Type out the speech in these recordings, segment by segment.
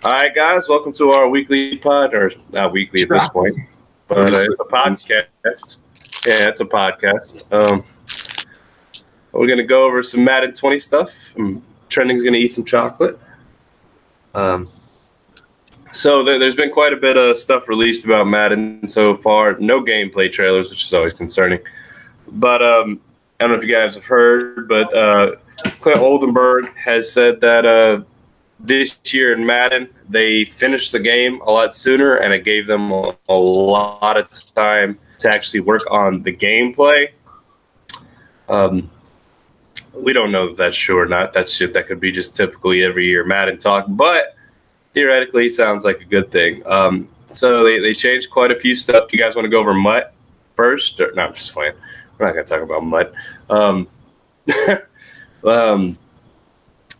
All right, guys, welcome to our weekly pod, or not weekly at this point, but it's a podcast. Yeah, it's a podcast. We're going to go over some Madden 20 stuff. Trending's going to eat some chocolate. So there's been quite a bit of stuff released about Madden so far. No gameplay trailers, which is always concerning. But I don't know if you guys have heard, but Clint Oldenburg has said that this year in Madden, they finished the game a lot sooner, and it gave them a lot of time to actually work on the gameplay. We don't know if that's true or not. That's shit that could be just typically every year Madden talk, but theoretically, it sounds like a good thing. So they changed quite a few stuff. Do you guys want to go over MUT first? Or, no, I'm just playing. We're not going to talk about MUT.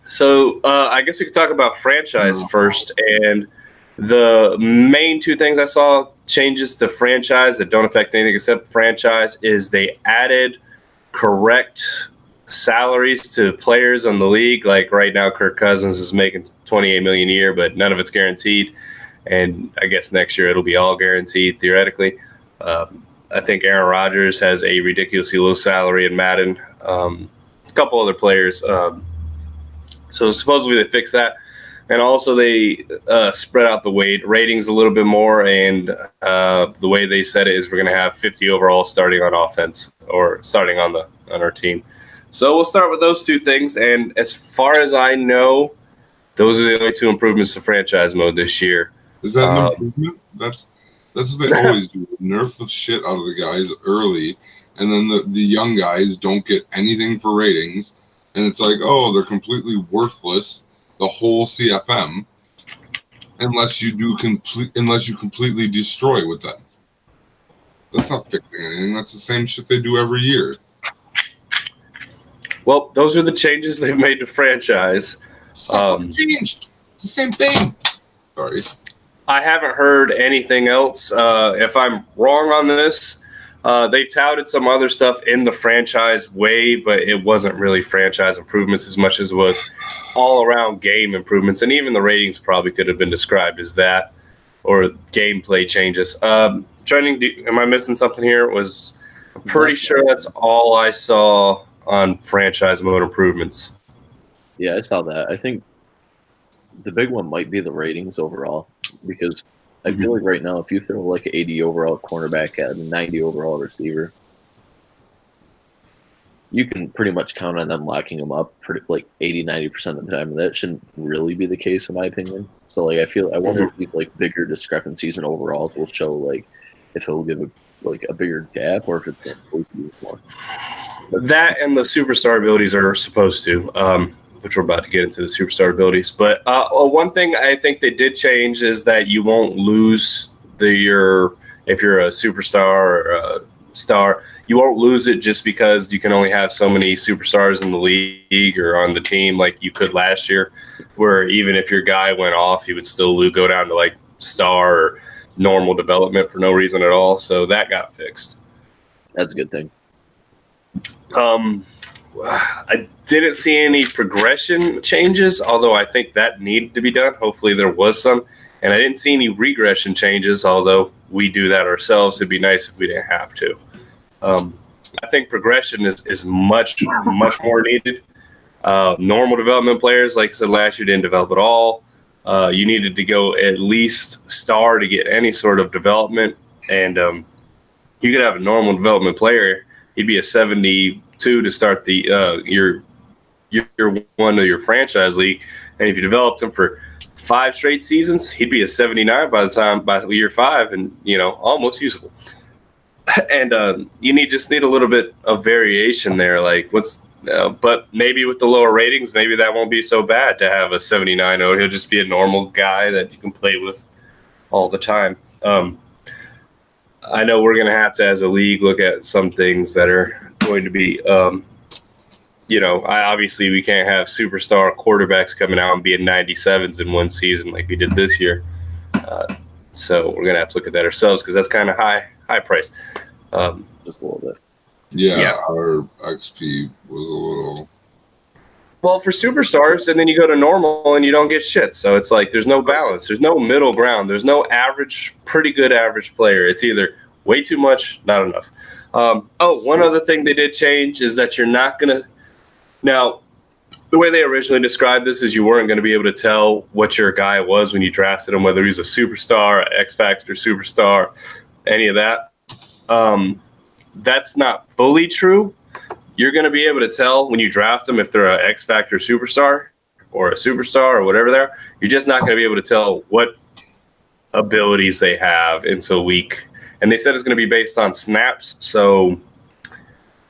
So I guess we could talk about franchise first. And the main two things I saw changes to franchise that don't affect anything except franchise is they added correct salaries to players on the league. Like right now, Kirk Cousins is making $28 million a year, but none of it's guaranteed. And I guess next year it'll be all guaranteed theoretically. I think Aaron Rodgers has a ridiculously low salary in Madden. A couple other players. So supposedly they fixed that. And also they spread out the ratings a little bit more. And the way they said it is we're going to have 50 overall starting on offense or starting on our team. So we'll start with those two things. And as far as I know, those are the only two improvements to franchise mode this year. Is that an improvement? That's what they always do. Nerf the shit out of the guys early, and then the young guys don't get anything for ratings. And it's like, oh, they're completely worthless, the whole CFM, unless you completely destroy with them. That's not fixing anything. That's the same shit they do every year. Well, those are the changes they've made to franchise. Changed. It's the same thing. Sorry. I haven't heard anything else. If I'm wrong on this, they've touted some other stuff in the franchise way, but it wasn't really franchise improvements as much as it was all-around game improvements. And even the ratings probably could have been described as that or gameplay changes. Trending, am I missing something here? I'm pretty sure that's all I saw on franchise mode improvements. Yeah, I saw that. I think the big one might be the ratings overall, because I feel like right now, if you throw like an 80 overall cornerback at a 90 overall receiver, you can pretty much count on them locking them up like 80-90% of the time. That shouldn't really be the case, in my opinion. So like, I wonder if these like bigger discrepancies in overalls will show like if it'll give a bigger gap or if it's going to be more. That and the superstar abilities are supposed to, which we're about to get into the superstar abilities. But one thing I think they did change is that you won't lose if you're a superstar or a star, you won't lose it just because you can only have so many superstars in the league or on the team like you could last year, where even if your guy went off, he would still go down to like star or normal development for no reason at all. So that got fixed. That's a good thing. I didn't see any progression changes, although I think that needed to be done. Hopefully there was some. And I didn't see any regression changes, although we do that ourselves. It'd be nice if we didn't have to. I think progression is much more needed. Normal development players, like I said last year, didn't develop at all. You needed to go at least star to get any sort of development. And you could have a normal development player. He'd be a 72 to start the your one of your franchise league, and if you developed him for 5 straight seasons, he'd be a 79 by year 5, and almost usable. And you just need a little bit of variation there. Like but maybe with the lower ratings, maybe that won't be so bad to have a 79. Or he'll just be a normal guy that you can play with all the time. I know we're going to have to, as a league, look at some things that are going to be, obviously we can't have superstar quarterbacks coming out and being 97s in one season like we did this year. So we're going to have to look at that ourselves because that's kind of high price. Just a little bit. Yeah, our XP was a little... Well, for superstars, and then you go to normal and you don't get shit. So it's like there's no balance. There's no middle ground. There's no average, pretty good average player. It's either way too much, not enough. One other thing they did change is that you're not going to – now, the way they originally described this is you weren't going to be able to tell what your guy was when you drafted him, whether he's a superstar, X Factor superstar, any of that. That's not fully true. You're going to be able to tell when you draft them if they're an X Factor superstar or a superstar or whatever they are. You're just not going to be able to tell what abilities they have until week. And they said it's going to be based on snaps. So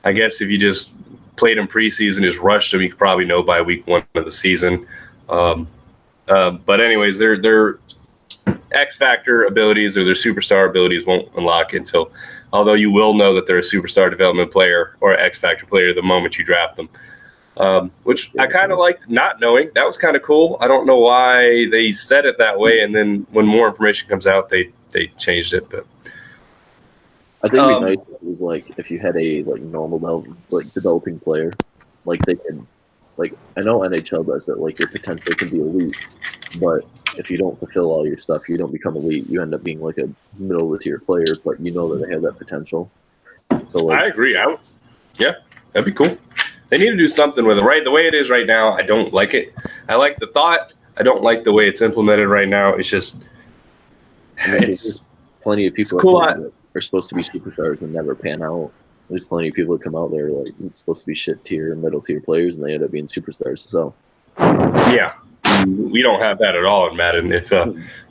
I guess if you just played them preseason, just rushed them, you could probably know by week 1 of the season. But anyways, their X Factor abilities or their superstar abilities won't unlock until – although you will know that they're a superstar development player or an X Factor player the moment you draft them, which I kind of liked not knowing. That was kind of cool. I don't know why they said it that way, and then when more information comes out, they changed it. But I think it'd be nice if it was like if you had a like normal developing player, like they can, like I know NHL does that. Like your potential can be elite, but if you don't fulfill all your stuff, you don't become elite. You end up being like a middle of the tier player, but you know that they have that potential. So like, I agree. Yeah, that'd be cool. They need to do something with it. Right, the way it is right now, I don't like it. I like the thought. I don't like the way it's implemented right now. It's just there's plenty of people cool. that are supposed to be superstars and never pan out. There's plenty of people that come out there like supposed to be shit tier and middle tier players, and they end up being superstars. So yeah. We don't have that at all in Madden. If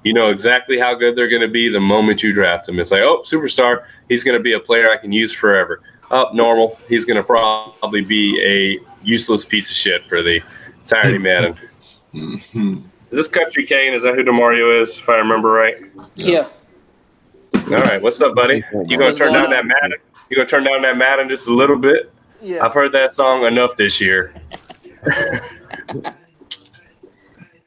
you know exactly how good they're going to be the moment you draft them, it's like, oh, superstar, he's going to be a player I can use forever. Normal, he's going to probably be a useless piece of shit for the entirety Madden. Is this Country Kane? Is that who DeMario is, if I remember right? Yeah. All right, what's up, buddy? You going to turn down that Madden? You going to turn down that Madden just a little bit? Yeah. I've heard that song enough this year.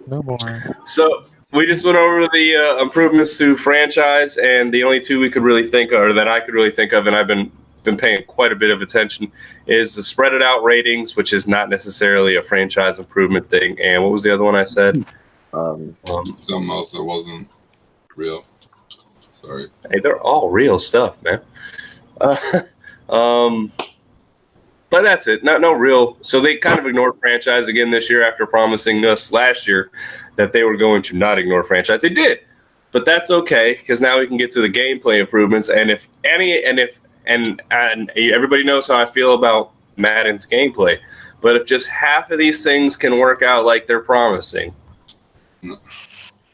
No more. So we just went over the improvements to franchise, and the only two we could really think of, or that I could really think of, and I've been paying quite a bit of attention, is the spread it out ratings, which is not necessarily a franchise improvement thing. And what was the other one I said? Something else that wasn't real. Sorry. Hey, they're all real stuff, man. But that's it. No real. So they kind of ignored franchise again this year after promising us last year that they were going to not ignore franchise. They did, but that's okay because now we can get to the gameplay improvements. And if everybody knows how I feel about Madden's gameplay, but if just half of these things can work out like they're promising,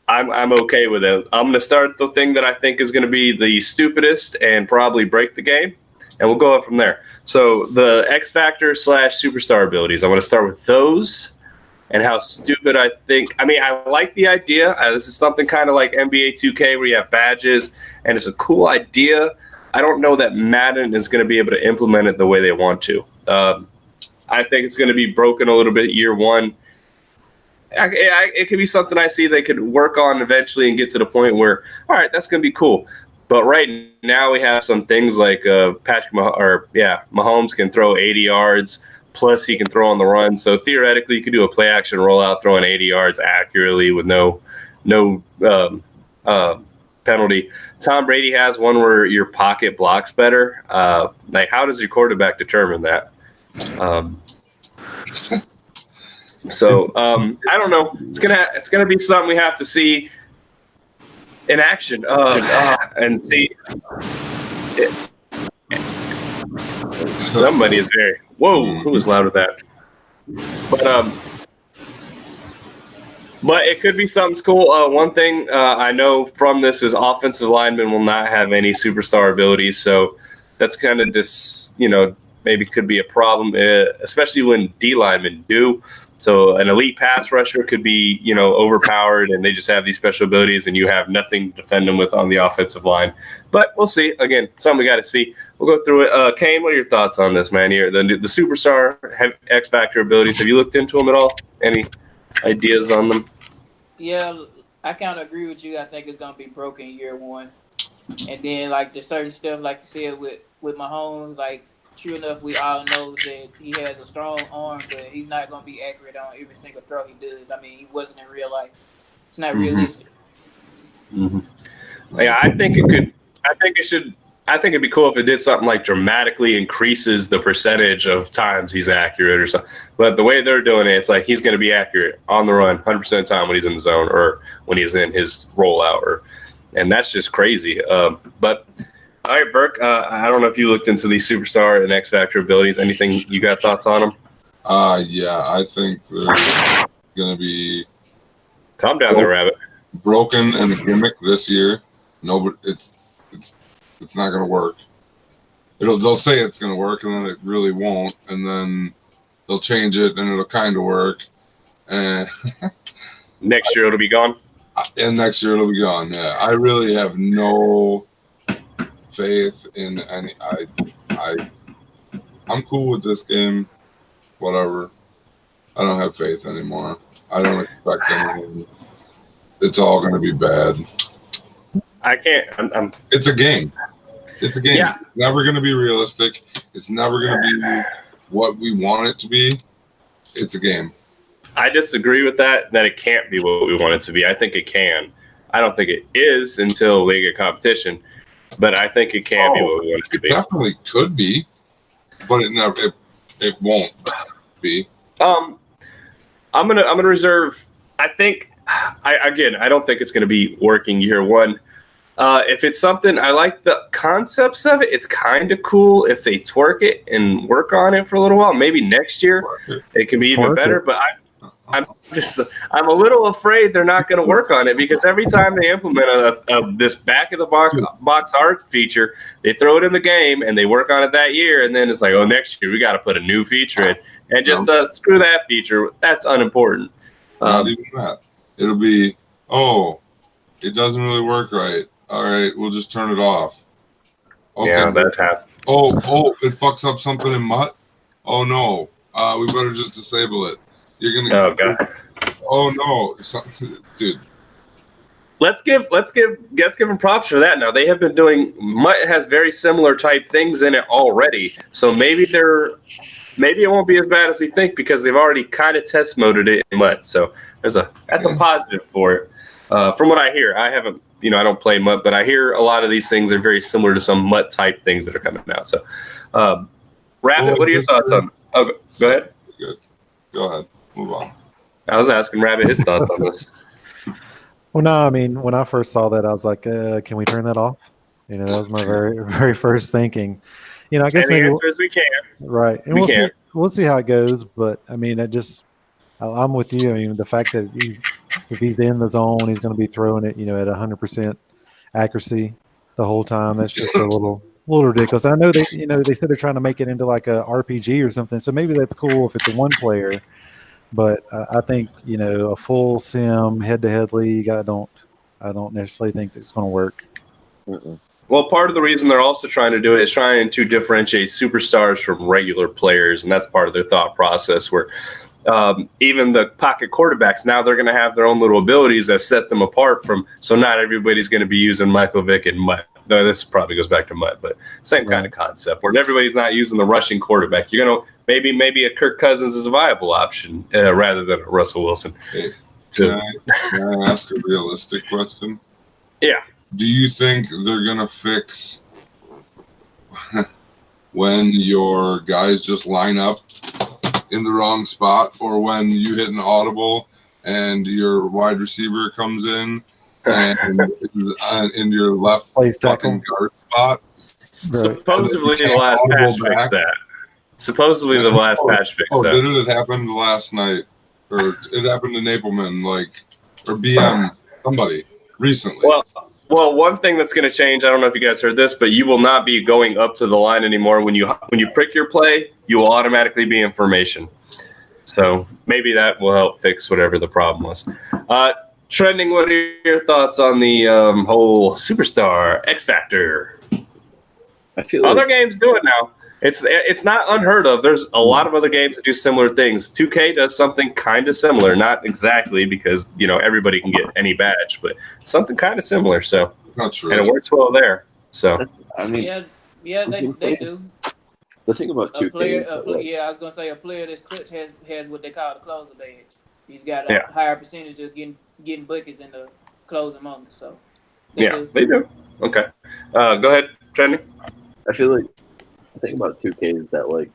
I'm okay with it. I'm going to start the thing that I think is going to be the stupidest and probably break the game. And we'll go up from there. So the X Factor / superstar abilities. I want to start with those and how stupid I think. I mean, I like the idea. This is something kind of like NBA 2K where you have badges, and it's a cool idea. I don't know that Madden is going to be able to implement it the way they want to. I think it's going to be broken a little bit year one. It could be something I see they could work on eventually and get to the point where, all right, that's going to be cool. But right now we have some things like Mahomes can throw 80 yards, plus he can throw on the run. So theoretically, you could do a play action rollout throwing 80 yards accurately with no penalty. Tom Brady has one where your pocket blocks better. Like, how does your quarterback determine that? So I don't know. It's gonna be something we have to see in action and see. Somebody is very who was loud with that? But it could be something cool. One thing I know from this is offensive linemen will not have any superstar abilities, so that's kind of just maybe could be a problem, especially when D linemen do. So an elite pass rusher could be, overpowered, and they just have these special abilities, and you have nothing to defend them with on the offensive line. But we'll see. Again, something we got to see. We'll go through it. Kane, what are your thoughts on this, man? Here, the superstar X Factor abilities. Have you looked into them at all? Any ideas on them? Yeah, I kind of agree with you. I think it's gonna be broken year one, and then like the certain stuff, like you said with Mahomes, like true enough, we all know that he has a strong arm, but he's not going to be accurate on every single throw he does. I mean, he wasn't in real life. It's not realistic. Yeah, I think it could. I think it should. I think it'd be cool if it did something like dramatically increases the percentage of times he's accurate or something. But the way they're doing it, it's like he's going to be accurate on the run 100% of the time when he's in the zone or when he's in his rollout, and that's just crazy. But all right, Burke, I don't know if you looked into these superstar and X Factor abilities. Anything you got thoughts on them? Yeah, I think they're going to be. Calm down there, Rabbit. Broken and a gimmick this year. No, but it's not going to work. They'll say it's going to work, and then it really won't, and then they'll change it, and it'll kind of work. And next year it'll be gone. And next year it'll be gone. Yeah, I really have no faith in any. I'm cool with this game. Whatever. I don't have faith anymore. I don't expect anything. It's all going to be bad. I can't. It's a game. It's a game. Yeah. It's never going to be realistic. It's never going to be what we want it to be. It's a game. I disagree with that it can't be what we want it to be. I think it can. I don't think it is until we get competition, but I think it can be what we want it to be. It definitely could be, but it won't be. I'm gonna reserve. I think I don't think it's gonna be working year one. If it's something, I like the concepts of it. It's kind of cool if they twerk it and work on it for a little while. Maybe next year it can be even better. But I'm a little afraid they're not going to work on it because every time they implement this back of the box art feature, they throw it in the game and they work on it that year, and then it's like, oh, next year we got to put a new feature in, and just screw that feature. That's unimportant. Not even that. It'll be, it doesn't really work right. All right, we'll just turn it off. Okay. Yeah, that happens. It fucks up something in Mutt. Oh no, we better just disable it. You're gonna. Oh god. Oh no, dude. Let's give them props for that. Now they have been doing. Mutt has very similar type things in it already, so maybe it won't be as bad as we think because they've already kind of test moded it in Mutt. So that's a positive for it. From what I hear, I haven't. I don't play Mutt, but I hear a lot of these things are very similar to some Mutt type things that are coming out. So, Rabbit, what are your thoughts on? Oh, go ahead. Good. Go ahead. Move on. I was asking Rabbit his thoughts on this. Well, no, I mean, when I first saw that, I was like, can we turn that off? That was my very, very first thinking. I guess and the maybe answer is we can. Right, and we'll see how it goes. But I mean, I'm with you. I mean, the fact that if he's in the zone, he's going to be throwing it, at 100% accuracy the whole time. That's just a little ridiculous. I know they said they're trying to make it into like a RPG or something. So maybe that's cool if it's a one player. But I think a full sim head-to-head league, I don't necessarily think that it's going to work. Mm-mm. Well, part of the reason they're also trying to do it is trying to differentiate superstars from regular players, and that's part of their thought process. Where even the pocket quarterbacks, now they're going to have their own little abilities that set them apart from. So not everybody's going to be using Michael Vick and Mutt. No, this probably goes back to Mutt, but same kind of concept. Where everybody's not using the rushing quarterback. You're going to maybe a Kirk Cousins is a viable option rather than a Russell Wilson. Hey, can I ask a realistic question? Yeah. Do you think they're going to fix when your guys just line up in the wrong spot, or when you hit an audible and your wide receiver comes in and in your left fucking guard spot? Supposedly the last patch fixed that. Supposedly the last patch fixed that. Didn't it happen last night? Or it happened to Napleman, or BM, somebody recently. Well, one thing that's going to change, I don't know if you guys heard this, but you will not be going up to the line anymore. When you prick your play, you will automatically be in formation. So maybe that will help fix whatever the problem was. Trending, what are your thoughts on the whole Superstar X Factor? I feel other games do it now. It's not unheard of. There's a lot of other games that do similar things. 2K does something kind of similar, not exactly because everybody can get any badge, but something kind of similar. So, not true. And it works well there. So, I mean, yeah, they do. The thing about 2K, I was gonna say a player that's clutch has what they call the closer badge. He's got a higher percentage of getting buckets in the closing moments. So they do. Okay, go ahead, Trendy. I feel like the thing about 2K is that like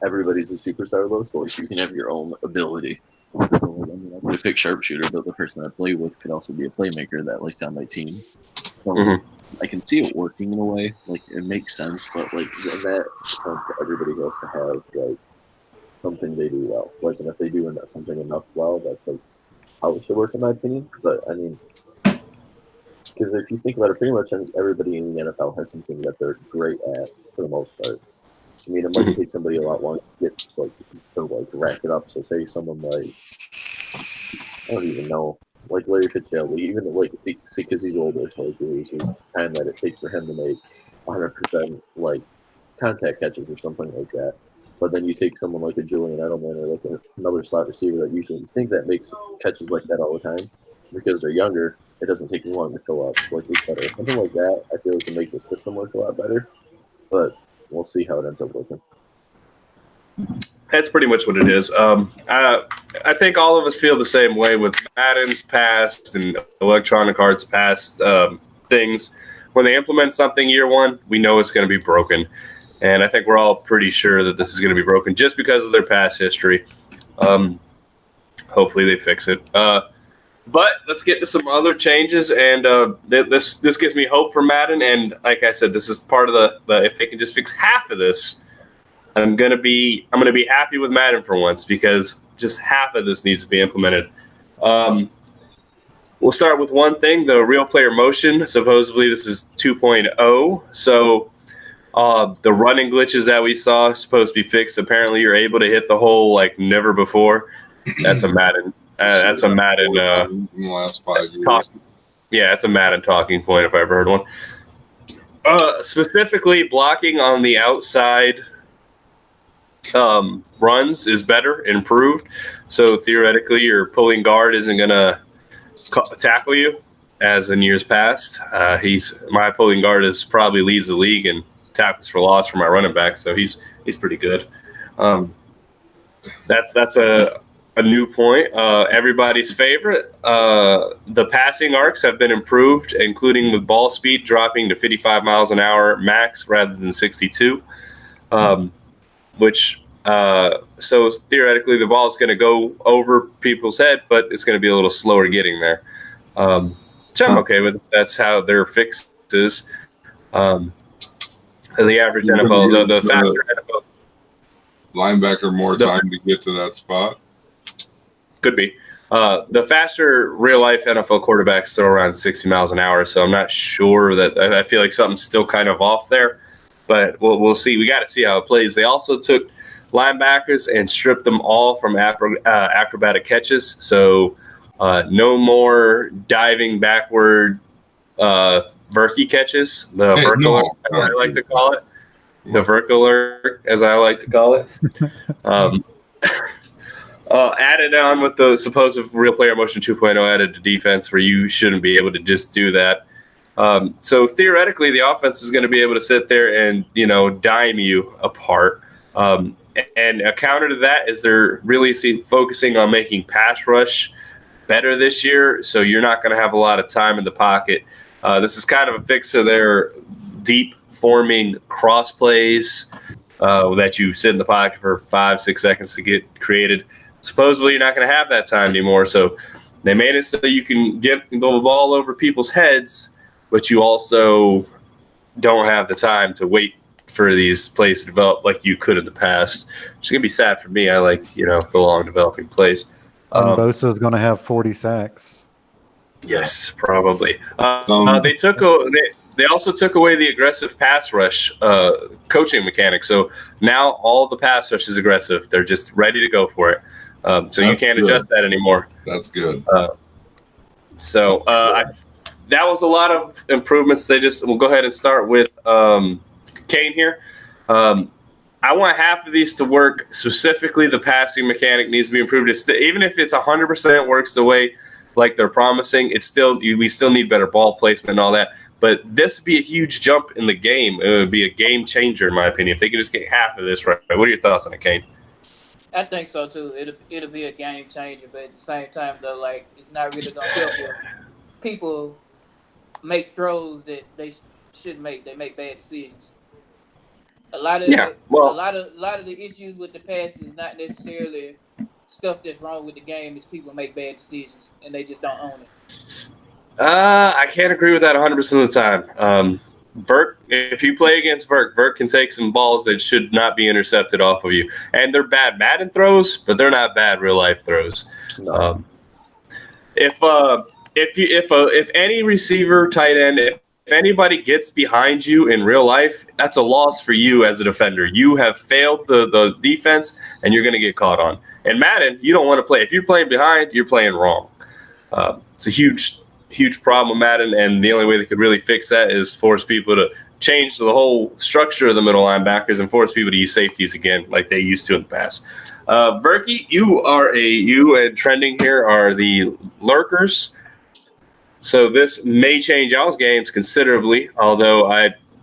everybody's a superstar though, so like you can have your own ability. I mean, I could pick sharpshooter, but the person I play with could also be a playmaker that likes on my team. So I can see it working in a way, like it makes sense, but like in that sense, everybody has to have like something they do well. Like, and if they do something enough well, that's like how it should work in my opinion. But I mean, because if you think about it, pretty much everybody in the NFL has something that they're great at for the most part. I mean, it might take somebody a lot longer to get to rack it up. So say someone like, I don't even know, like Larry Fitzgerald, even like because he's older, so like there's time that it takes for him to make 100% like contact catches or something like that. But then you take someone like a Julian Edelman or like another slot receiver that usually you think that makes catches like that all the time because they're younger. It doesn't take as long to fill up like each other. Something like that, I feel like it makes the system work a lot better. But we'll see how it ends up working. That's pretty much what it is. I think all of us feel the same way with Madden's past and Electronic Arts past things. When they implement something year one, we know it's going to be broken. And I think we're all pretty sure that this is going to be broken just because of their past history. Hopefully they fix it. But let's get to some other changes, and this gives me hope for Madden. And like I said, this is part of the if they can just fix half of this, I'm gonna be happy with Madden for once because just half of this needs to be implemented. We'll start with one thing: the real player motion. Supposedly this is 2.0, so the running glitches that we saw are supposed to be fixed. Apparently, you're able to hit the hole like never before. That's a Madden. That's a Madden in the last 5 years. It's a Madden talking point if I ever heard one. Specifically, blocking on the outside runs is better, improved. So theoretically, your pulling guard isn't going to tackle you as in years past. My pulling guard probably leads the league in tackles for loss for my running back, so he's pretty good. That's a new point. Everybody's favorite. The passing arcs have been improved, including with ball speed dropping to 55 miles an hour max rather than 62. So theoretically the ball is going to go over people's head, but it's going to be a little slower getting there. Which I'm okay with. That's how their fix is. The average NFL, the faster NFL linebacker more time to get to that spot. Could be. The faster real-life NFL quarterbacks throw around 60 miles an hour, so I'm not sure that – I feel like something's still kind of off there. But we'll see. We got to see how it plays. They also took linebackers and stripped them all from acrobatic catches. So no more diving backward Verky catches, the Verkler, as I like to call it. The Verkler, as I like to call it. Added on with the supposed real player motion 2.0 added to defense where you shouldn't be able to just do that. So theoretically, the offense is going to be able to sit there and, dime you apart. And a counter to that is they're really focusing on making pass rush better this year. So you're not going to have a lot of time in the pocket. This is kind of a fix to their deep forming cross plays that you sit in the pocket for 5-6 seconds to get created. Supposedly you're not going to have that time anymore. So they made it so you can get the ball over people's heads, but you also don't have the time to wait for these plays to develop like you could in the past. It's going to be sad for me. I like, the long developing plays. Bosa's going to have 40 sacks. Yes, probably. They also took away the aggressive pass rush coaching mechanic. So now all the pass rush is aggressive. They're just ready to go for it. So you can't adjust that anymore. That's good. That was a lot of improvements. We'll go ahead and start with Kane here. I want half of these to work. Specifically, the passing mechanic needs to be improved. Even if it's 100% works the way like they're promising, we still need better ball placement and all that. But this would be a huge jump in the game. It would be a game changer, in my opinion, if they could just get half of this right. What are your thoughts on it, Kane? I think so too. It'll be a game changer, but at the same time though, like it's not really gonna help if people make throws that they shouldn't make. They make bad decisions. A lot of the issues with the pass is not necessarily stuff that's wrong with the game. Is people make bad decisions and they just don't own it. I can't agree with that 100% of the time. Vert, if you play against Vert can take some balls that should not be intercepted off of you, and they're bad Madden throws, but they're not bad real life throws. No. If any receiver, tight end, if anybody gets behind you in real life, that's a loss for you as a defender. You have failed the defense, and you're going to get caught on. In Madden, you don't want to play. If you're playing behind, you're playing wrong. It's a huge problem with Madden, and the only way they could really fix that is force people to change the whole structure of the middle linebackers and force people to use safeties again like they used to in the past. Berkey, you and Trending here are the lurkers. So this may change y'all's games considerably, although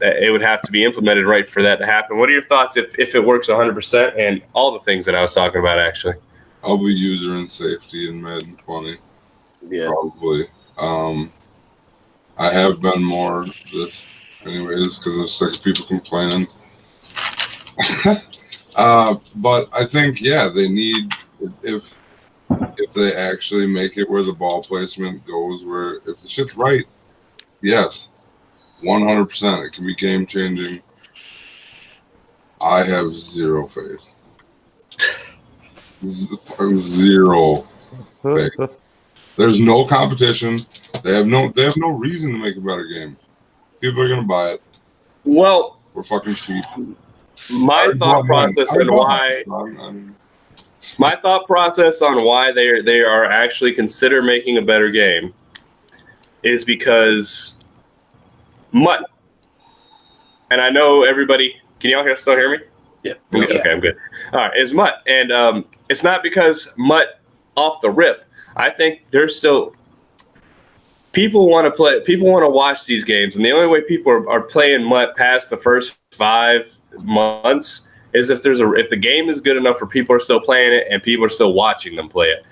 it would have to be implemented right for that to happen. What are your thoughts if it works 100% and all the things that I was talking about, actually? I'll be user and safety in Madden 20. Yeah. Probably. I have been more this anyways because I'm sick of people complaining. But I think, they need, if they actually make it where the ball placement goes, where if the shit's right, yes, 100%, it can be game changing. I have zero faith. Zero faith. There's no competition. They have no reason to make a better game. People are gonna buy it. Well, we're fucking cheap. My thought process on why they are actually consider making a better game is because Mutt. And I know everybody. Can y'all still hear me? Yeah. Okay, I'm good. All right, it's Mutt, and it's not because Mutt off the rip. I think there's still people want to play. People want to watch these games, and the only way people are playing Mutt past the first 5 months is if the game is good enough where people are still playing it and people are still watching them play it.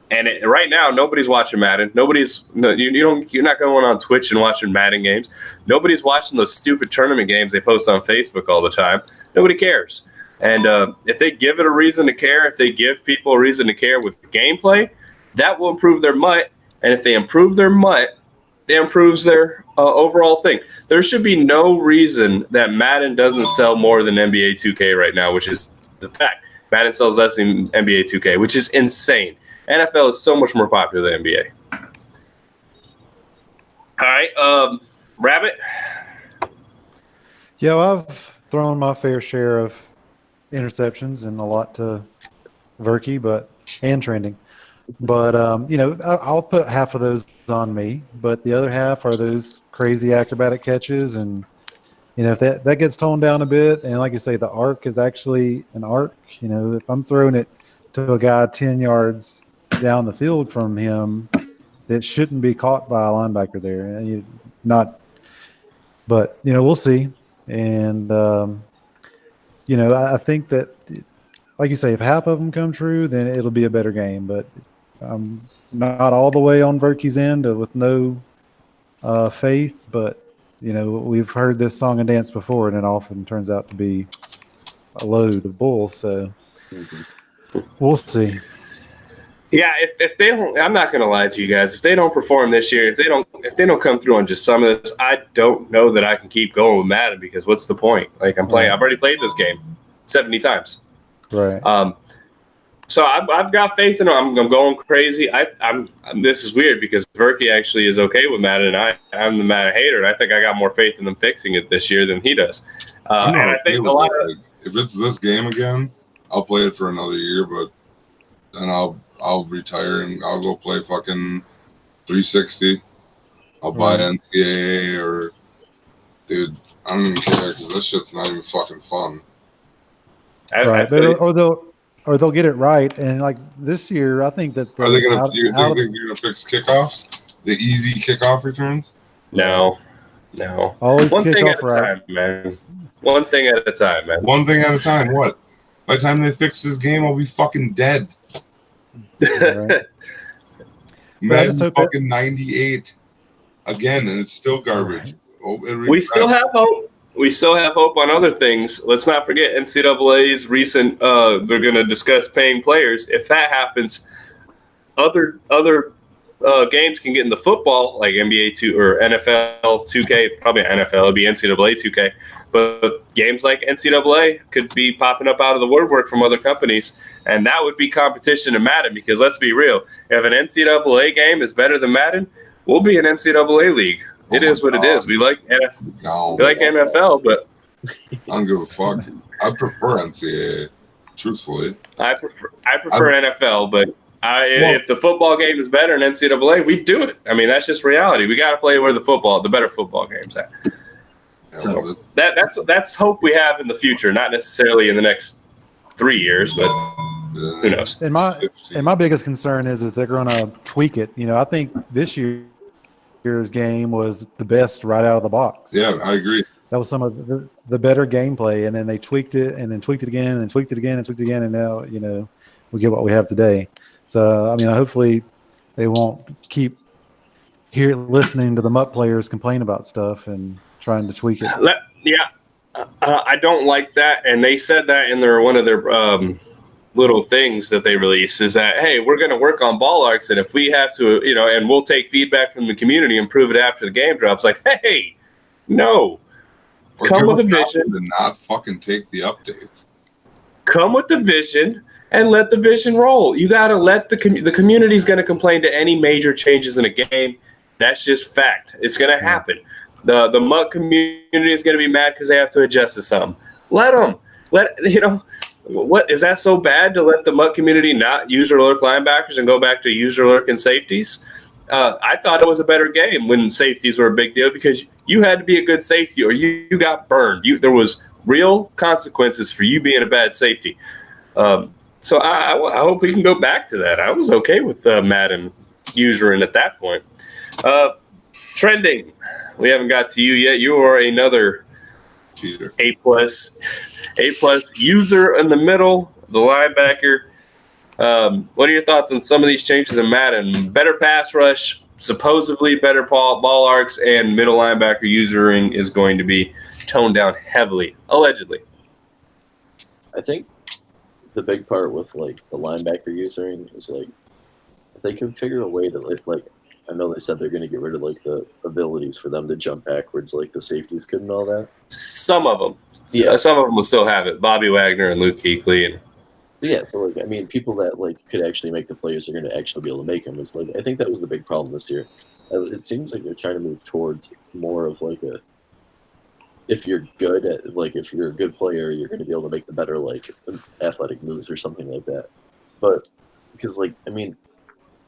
And right now, nobody's watching Madden. You're not going on Twitch and watching Madden games. Nobody's watching those stupid tournament games they post on Facebook all the time. Nobody cares. And if they give it a reason to care, if they give people a reason to care with gameplay, that will improve their Mutt. And if they improve their Mutt, it improves their overall thing. There should be no reason that Madden doesn't sell more than NBA 2K right now, which is the fact. Madden sells less than NBA 2K, which is insane. NFL is so much more popular than NBA. All right, Rabbit? Yeah, I've thrown my fair share of interceptions and a lot to Verkey, and Trending. But, I'll put half of those on me, but the other half are those crazy acrobatic catches. And, if that gets toned down a bit, and like you say, the arc is actually an arc, if I'm throwing it to a guy 10 yards down the field from him, that shouldn't be caught by a linebacker there. But, we'll see. And, I think that, like you say, if half of them come true, then it'll be a better game. But I'm not all the way on Verkey's end with no faith. But, we've heard this song and dance before, and it often turns out to be a load of bull. So we'll see. Yeah, if they don't, I'm not going to lie to you guys. If they don't perform this year, if they don't come through on just some of this, I don't know that I can keep going with Madden because what's the point? Like I've already played this game 70 times. Right. So I've got faith in them. I'm going crazy. This is weird because Verkey actually is okay with Madden, and I'm the Madden hater, and I think I got more faith in them fixing it this year than he does. And I think a lot of if it's this game again, I'll play it for another year, but then I'll retire and I'll go play fucking 360. I'll buy NCAA or dude, I don't even care because this shit's not even fucking fun. Right, or they'll get it right, and like this year, I think that are they gonna? Do you think they're gonna fix kickoffs? The easy kickoff returns? No. No. Always One kick thing off at a right. time, man. One thing at a time, man. One thing at a time. What? By the time they fix this game, I'll be fucking dead. Right. But I just Madden hope fucking 98 again, and it's still garbage. Oh, We still have hope. We still have hope on other things. Let's not forget NCAA's recent. They're going to discuss paying players. If that happens, other games can get in the football, like NBA 2 or NFL 2K. Probably NFL. It'd be NCAA 2K. But games like NCAA could be popping up out of the woodwork from other companies, and that would be competition to Madden. Because let's be real, if an NCAA game is better than Madden, we'll be an NCAA league. It is what it is. We like NFL, but I don't give a fuck. I prefer NCAA, truthfully. I prefer NFL, but if the football game is better than NCAA, we do it. I mean, that's just reality. We got to play where the better football game's at. So that's hope we have in the future, not necessarily in the next 3 years, but who knows? And my biggest concern is that they're going to tweak it. I think this year's game was the best right out of the box. Yeah, I agree. That was some of the better gameplay, and then they tweaked it, and then tweaked it again, and tweaked it again, and tweaked it again, and now we get what we have today. So I mean, hopefully they won't keep listening to the MUT players complain about stuff and trying to tweak it. I don't like that, and they said that in one of their little things that they released is that, hey, we're going to work on ball arcs, and if we have to, and we'll take feedback from the community and improve it after the game drops. Like, hey, no, come with a vision and not fucking take the updates. Come with the vision and let the vision roll. You got to let the community's going to complain to any major changes in a game. That's just fact. It's going to happen. The MUT community is going to be mad because they have to adjust to something. Let them. What is that so bad to let the MUT community not user lurk linebackers and go back to user lurk and safeties? I thought it was a better game when safeties were a big deal because you had to be a good safety or you got burned. There was real consequences for you being a bad safety. So I hope we can go back to that. I was okay with Madden usering at that point. Trending. We haven't got to you yet. You are another cheater. A+ user in the middle, the linebacker. What are your thoughts on some of these changes in Madden? Better pass rush, supposedly better ball arcs, and middle linebacker usering is going to be toned down heavily, allegedly. I think the big part with the linebacker usering is if they can figure a way to I know they said they're going to get rid of the abilities for them to jump backwards like the safeties could and all that. Some of them. Yeah. Some of them will still have it. Bobby Wagner and Luke Kuechly. And yeah, so people that could actually make the plays are going to actually be able to make them. I think that was the big problem this year. It seems like they're trying to move towards more of if you're good at if you're a good player, you're going to be able to make the better athletic moves or something like that. But because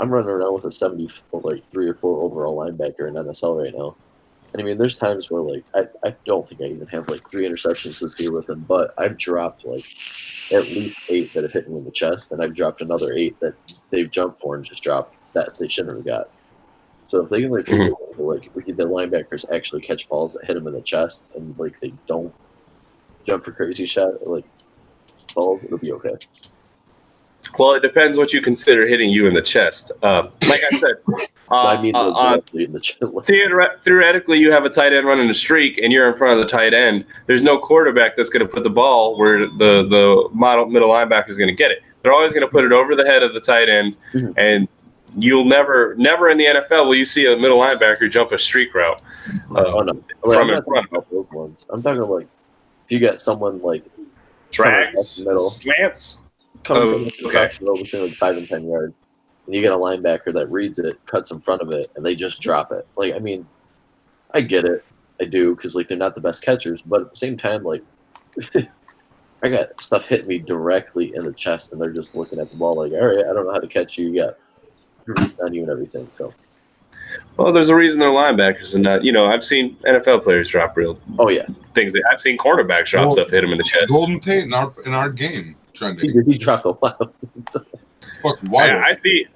I'm running around with a 3 or 4 overall linebacker in NSL right now. And there's times where I don't think I even have 3 interceptions this year with him, but I've dropped at least 8 that have hit me in the chest, and I've dropped another 8 that they've jumped for and just dropped that they shouldn't have got. So if they can figure out the linebackers actually catch balls that hit them in the chest and they don't jump for crazy balls, it'll be okay. Well, it depends what you consider hitting you in the chest. Like I said, in the chest. Theoretically, you have a tight end running a streak, and you're in front of the tight end. There's no quarterback that's going to put the ball where the middle linebacker is going to get it. They're always going to put it over the head of the tight end, and you'll never in the NFL will you see a middle linebacker jump a streak route from in front of those ones. I'm talking if you got someone drags, slants. Comes in between 5 and 10 yards, and you get a linebacker that reads it, cuts in front of it, and they just drop it. I get it, I do, because they're not the best catchers, but at the same time, I got stuff hitting me directly in the chest, and they're just looking at the ball all right, I don't know how to catch you. You got reads on you and everything. So, well, there's a reason they're linebackers, and not. I've seen NFL players drop real. Oh yeah, things. I've seen cornerbacks drop stuff, hit them in the chest. Golden Tate in our game. He dropped a lot. I see.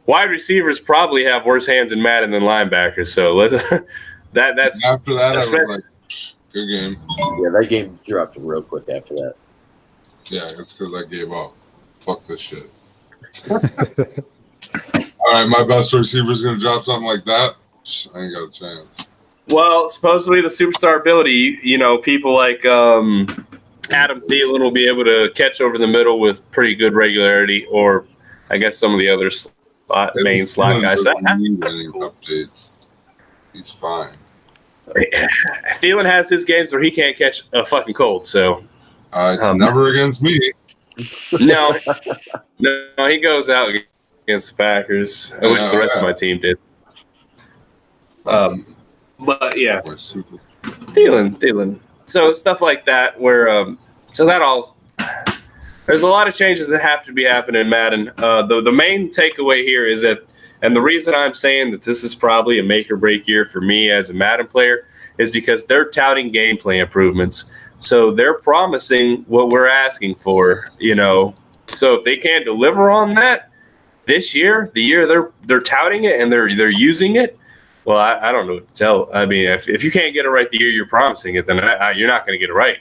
Wide receivers probably have worse hands in Madden than linebackers. So That's After that, I was that's- like, good game. Yeah, that game dropped real quick after that. Yeah, it's because I gave up. Fuck this shit. All right, my best receiver's going to drop something like that. I ain't got a chance. well, supposedly the superstar ability, people like Adam Thielen will be able to catch over the middle with pretty good regularity, or I guess some of the other main slot guys. Doesn't need any updates. He's fine. Thielen has his games where he can't catch a fucking cold, so It's never against me. no, he goes out against the Packers. I wish the rest of my team did. But yeah, Thielen. So stuff like that, where there's a lot of changes that have to be happening in Madden. The main takeaway here is that, and the reason I'm saying that this is probably a make or break year for me as a Madden player is because they're touting gameplay improvements. So they're promising what we're asking for, So if they can't deliver on that this year, the year they're touting it and they're using it, well, I don't know what to tell. I mean, if you can't get it right the year you're promising it, then you're not going to get it right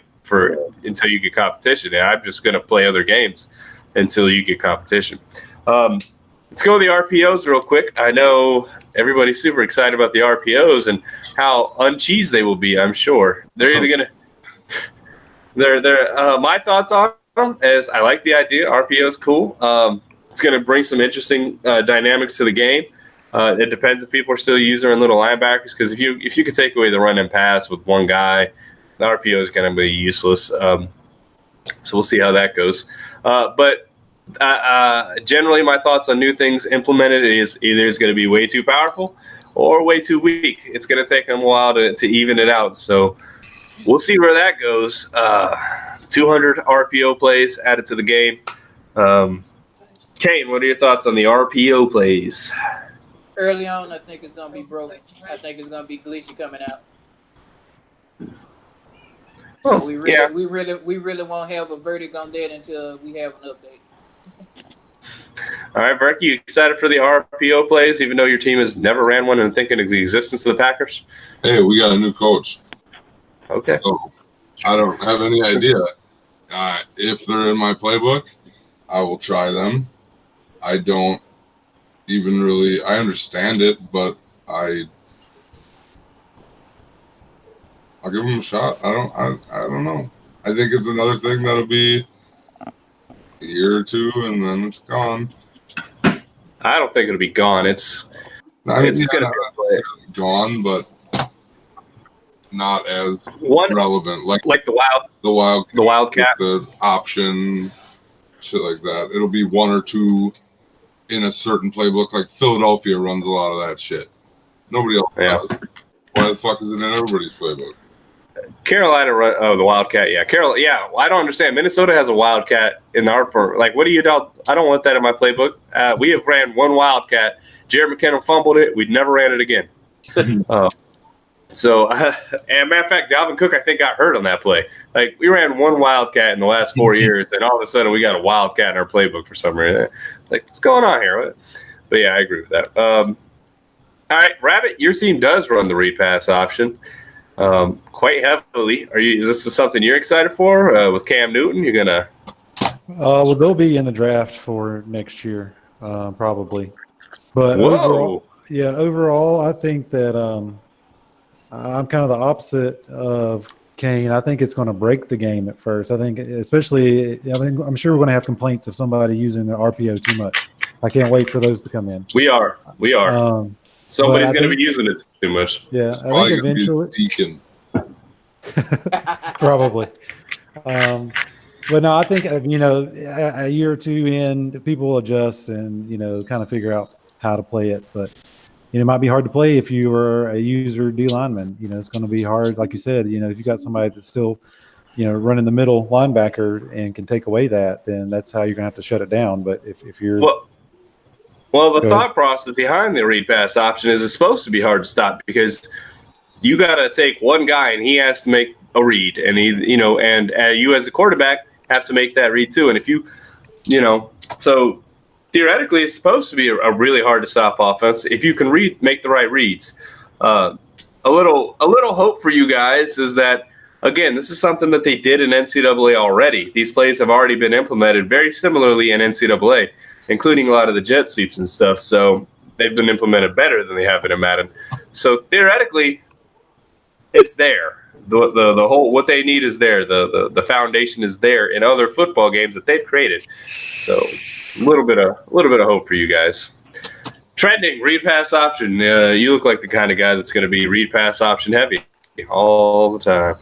until you get competition. And I'm just going to play other games until you get competition. Let's go to the RPOs real quick. I know everybody's super excited about the RPOs and how uncheesed they will be. I'm sure they're either going to. My thoughts on them is I like the idea. RPO is cool. It's going to bring some interesting dynamics to the game. It depends if people are still using little linebackers, because if you could take away the run and pass with one guy, the RPO is going to be useless. So we'll see how that goes. But generally, my thoughts on new things implemented is either it's going to be way too powerful or way too weak. It's going to take them a while to even it out. So we'll see where that goes. 200 RPO plays added to the game. Kane, what are your thoughts on the RPO plays? Early on, I think it's gonna be broken. I think it's gonna be glitchy coming out. So we really won't have a verdict on that until we have an update. All right, Berkey, you excited for the RPO plays, even though your team has never ran one and thinking of the existence of the Packers? Hey, we got a new coach. Okay. So I don't have any idea. If they're in my playbook, I will try them. I don't even really. I understand it, but I'll give them a shot. I don't know. I think it's another thing that'll be a year or two, and then it's gone. I don't think it'll be gone. It's going to be gone, but not as relevant. Like the Wildcat, the option, shit like that. It'll be one or two in a certain playbook. Like Philadelphia runs a lot of that shit. Nobody else does. Why the fuck is it in everybody's playbook? Carolina the Wildcat, yeah. Well, I don't understand. Minnesota has a Wildcat in our what do you do? I don't want that in my playbook. We have ran one Wildcat. Jared McKinnon fumbled it. We never ran it again. So, and matter of fact, Dalvin Cook, I think, got hurt on that play. Like, we ran one Wildcat in the last 4 years, and all of a sudden we got a Wildcat in our playbook for some reason. Like, what's going on here? But yeah, I agree with that. All right, Rabbit, your team does run the read pass option quite heavily. Is this something you're excited for with Cam Newton? You're gonna? Well, they'll be in the draft for next year, probably. But overall, I think that I'm kind of the opposite of Kane. I think it's going to break the game at first. I'm sure we're going to have complaints of somebody using their RPO too much. I can't wait for those to come in. We are. Somebody's going to be using it too much. Yeah, I think eventually. Deacon. Probably. But no, I think a year or two in, people will adjust and kind of figure out how to play it. But it might be hard to play if you were a user D lineman. It's going to be hard, like you said. If you got somebody that's still, running the middle linebacker and can take away that, then that's how you're going to have to shut it down. But if you're the thought process behind the read pass option is it's supposed to be hard to stop because you got to take one guy and he has to make a read, and you as a quarterback have to make that read too. And if so theoretically it's supposed to be a really hard to stop offense if you can make the right reads. a little hope for you guys is that, again, this is something that they did in NCAA already. These plays have already been implemented very similarly in NCAA, including a lot of the jet sweeps and stuff. So they've been implemented better than they have been in Madden. So theoretically, it's there. The whole what they need is there. The foundation is there in other football games that they've created. So a little bit of hope for you guys. Trending read pass option. You look like the kind of guy that's going to be read pass option heavy all the time.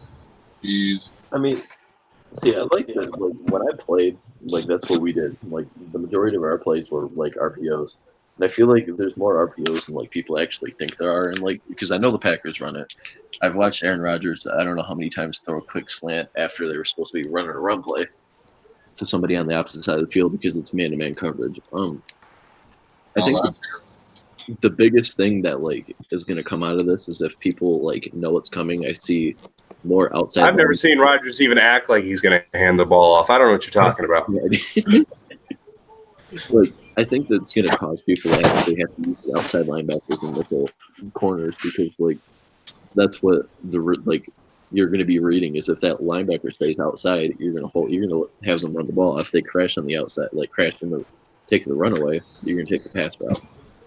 I mean, see, I like that. Like when I played, like that's what we did. Like the majority of our plays were like RPOs, and I feel like there's more RPOs than like people actually think there are. And like because I know the Packers run it. I've watched Aaron Rodgers. I don't know how many times throw a quick slant after they were supposed to be running a run play to somebody on the opposite side of the field because it's man-to-man coverage. I think the biggest thing that like is going to come out of this is if people like know it's coming. I see more outside. I've never seen Rodgers even act like he's going to hand the ball off. I don't know what you're talking about. Like I think that's going to cause people to actually have to use the outside linebackers and nickel corners because like that's what you're going to be reading is if that linebacker stays outside, you're going to have them run the ball. If they crash on the outside, like crash in the take the runaway, you're going to take the pass route.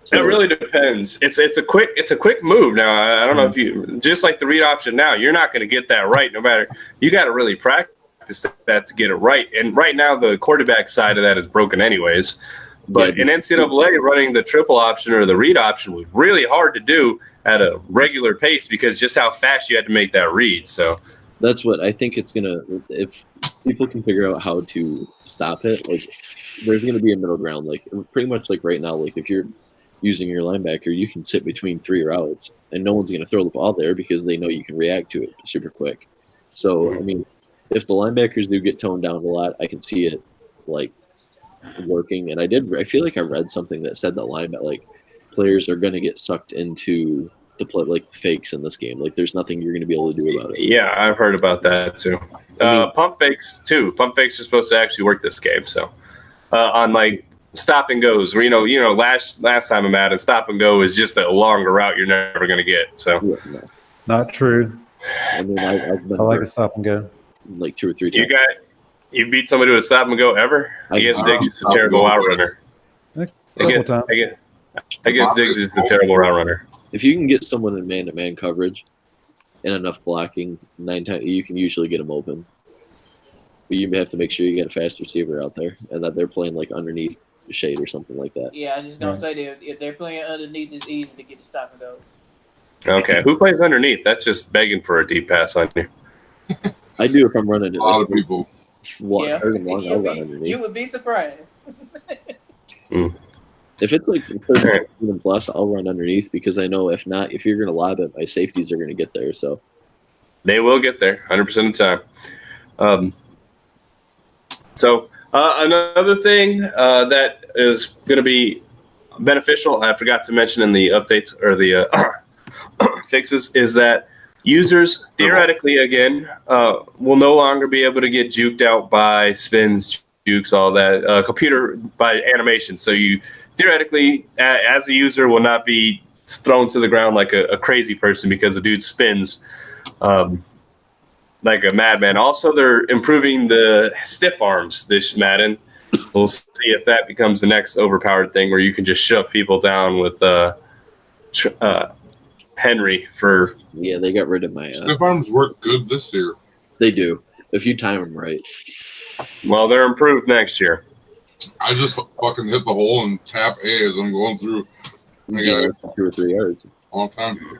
So, that really depends. It's a quick move. Now I don't know if you just like the read option. Now you're not going to get that right. No matter you got to really practice that to get it right. And right now the quarterback side of that is broken anyways. But in NCAA, running the triple option or the read option was really hard to do at a regular pace because just how fast you had to make that read. So that's what I think it's gonna. If people can figure out how to stop it, like there's gonna be a middle ground. Like pretty much like right now, like if you're using your linebacker, you can sit between 3 routes, and no one's gonna throw the ball there because they know you can react to it super quick. So I mean, if the linebackers do get toned down a lot, I can see it like working. And I feel like I read something that said that players are going to get sucked into the play like fakes in this game. Like there's nothing you're going to be able to do about it. Yeah, I've heard about that too. Pump fakes too. Pump fakes are supposed to actually work this game. So on like stop and goes, where you know last time in Madden, stop and go is just a longer route you're never going to get. So no. Not true. I mean, I like a stop and go. Like 2 or 3 times. You beat somebody with a stop and go ever? I guess Diggs is a terrible route runner. A couple times. I guess Diggs is a terrible route runner. If you can get someone in man-to-man coverage and enough blocking, 9 times you can usually get them open. But you have to make sure you get a fast receiver out there and that they're playing like underneath the shade or something like that. Yeah, I was just gonna say that if they're playing underneath, it's easy to get the stop and goes. Okay, who plays underneath? That's just begging for a deep pass on you. I do if I'm running it. A lot of people. I'll run underneath. You would be surprised. If it's like 30 and plus, I'll run underneath because I know if not, if you're going to lob it, my safeties are going to get there. So they will get there 100% of the time. So another thing that is going to be beneficial, I forgot to mention in the updates or the fixes, is that users theoretically, again, will no longer be able to get juked out by spins, jukes, all that, computer by animation. So you theoretically, as a user, will not be thrown to the ground like a crazy person because the dude spins like a madman. Also, they're improving the stiff arms this Madden. We'll see if that becomes the next overpowered thing where you can just shove people down with Henry for... Yeah, they got rid of my... Stiff arms work good this year. They do, if you time them right. Well, they're improved next year. I just fucking hit the hole and tap A as I'm going through. I got it 2 or 3 yards. all the time.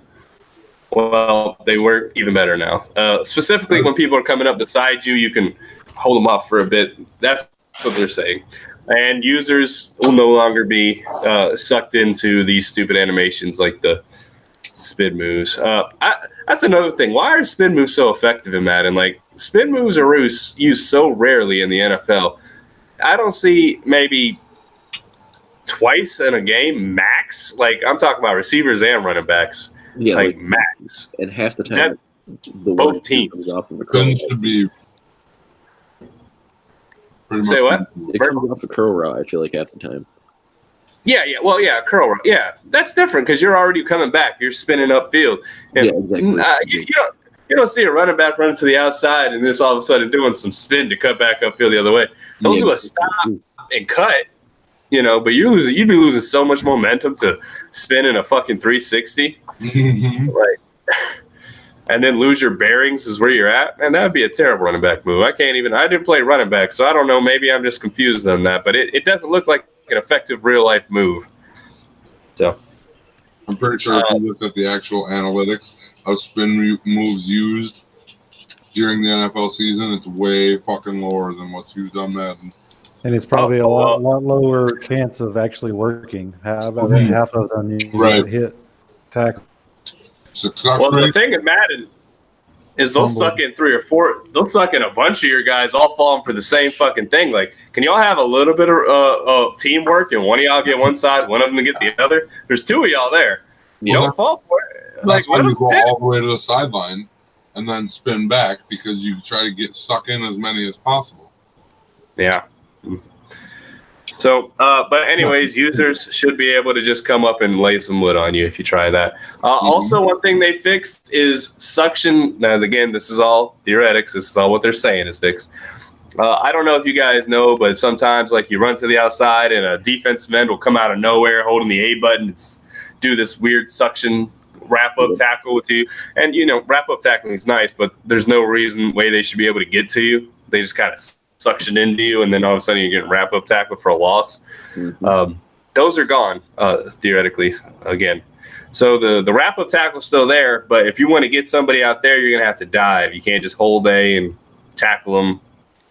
Well, they work even better now. Specifically, when people are coming up beside you, you can hold them off for a bit. That's what they're saying. And users will no longer be sucked into these stupid animations like the spin moves. That's another thing. Why are spin moves so effective in Madden? Like, spin moves are used so rarely in the NFL. I don't see maybe twice in a game max. Like, I'm talking about receivers and running backs. Yeah, like max. And half the time, both teams comes off from the Spin curl. should be Say what? It comes off the curl route, I feel like, half the time. Yeah, well, yeah, curl run. Yeah, that's different because you're already coming back. You're spinning upfield. And, Yeah, exactly. You don't see a running back running to the outside and this all of a sudden doing some spin to cut back upfield the other way. Don't do a stop and cut, but you'd be losing so much momentum to spin in a fucking 360. Right. And then lose your bearings is where you're at. And that would be a terrible running back move. I didn't play running back, so I don't know. Maybe I'm just confused on that, but it doesn't look like an effective real life move. So I'm pretty sure if you look at the actual analytics of spin moves used during the NFL season, it's way fucking lower than what's used on Madden. And it's probably a lot lower chance of actually working. How about half of them hit tackle? Success well, rate. the thing in Madden is they'll suck in 3 or 4. They'll suck in a bunch of your guys all falling for the same fucking thing. Like, can y'all have a little bit of teamwork and one of y'all get one side, one of them get the other? There's 2 of y'all there. You don't fall for it. Like, why you go all the way to the sideline and then spin back because you try to suck in as many as possible. Yeah. So, but anyways, users should be able to just come up and lay some wood on you if you try that. Also, one thing they fixed is suction. Now, again, this is all theoretics. This is all what they're saying is fixed. I don't know if you guys know, but sometimes like you run to the outside and a defensive end will come out of nowhere holding the A button and do this weird suction wrap-up tackle with you. And, wrap-up tackling is nice, but there's no way they should be able to get to you. They just kind of suction into you, and then all of a sudden you get wrap-up tackled for a loss. Those are gone, theoretically, again. So the wrap-up tackle is still there, but if you want to get somebody out there, you're going to have to dive. You can't just hold A and tackle them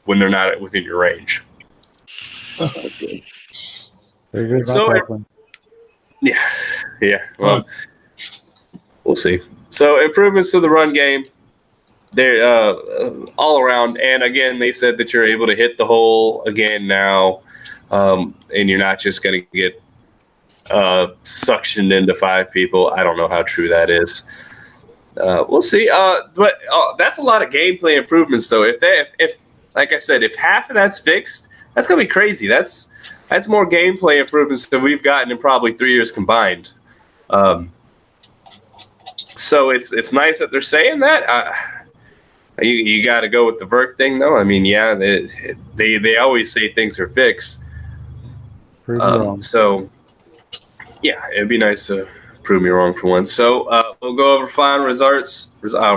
when they're not within your range. There goes my tackling. Yeah. Well, we'll see. So improvements to the run game. They're all around, and again, they said that you're able to hit the hole again now, and you're not just going to get suctioned into 5 people. I don't know how true that is. We'll see. But that's a lot of gameplay improvements, though. If like I said, if half of that's fixed, that's going to be crazy. That's more gameplay improvements than we've gotten in probably 3 years combined. So it's nice that they're saying that. You got to go with the Verk thing, though. I mean, yeah, they always say things are fixed. So, yeah, it'd be nice to prove me wrong for once. So we'll go over final results,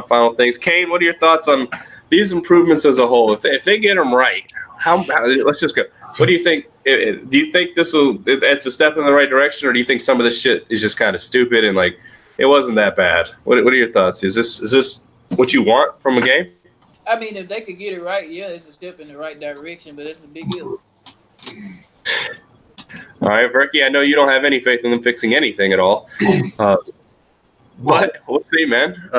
final things. Kane, what are your thoughts on these improvements as a whole? If they get them right, let's just go. What do you think? Do you think it's a step in the right direction, or do you think some of this shit is just kind of stupid and like it wasn't that bad? What are your thoughts? Is this what you want from a game? I mean, if they could get it right, yeah, it's a step in the right direction, but it's a big deal. All right, Verky, I know you don't have any faith in them fixing anything at all. But we'll see, man.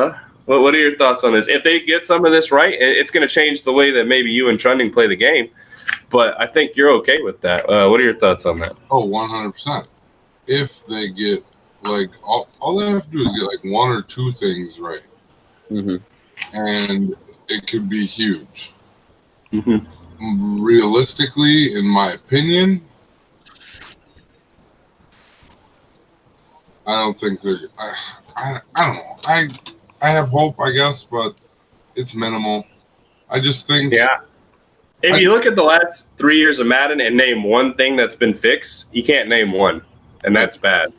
What are your thoughts on this? If they get some of this right, it's going to change the way that maybe you and Trunding play the game. But I think you're okay with that. What are your thoughts on that? Oh, 100%. If they get, like, all they have to do is get, like, 1 or 2 things right. And it could be huge. Realistically, in my opinion, I don't think they're. I don't know. I have hope, I guess, but it's minimal. I just think. Yeah. If you look at the last 3 years of Madden and name one thing that's been fixed, you can't name one, and that's bad.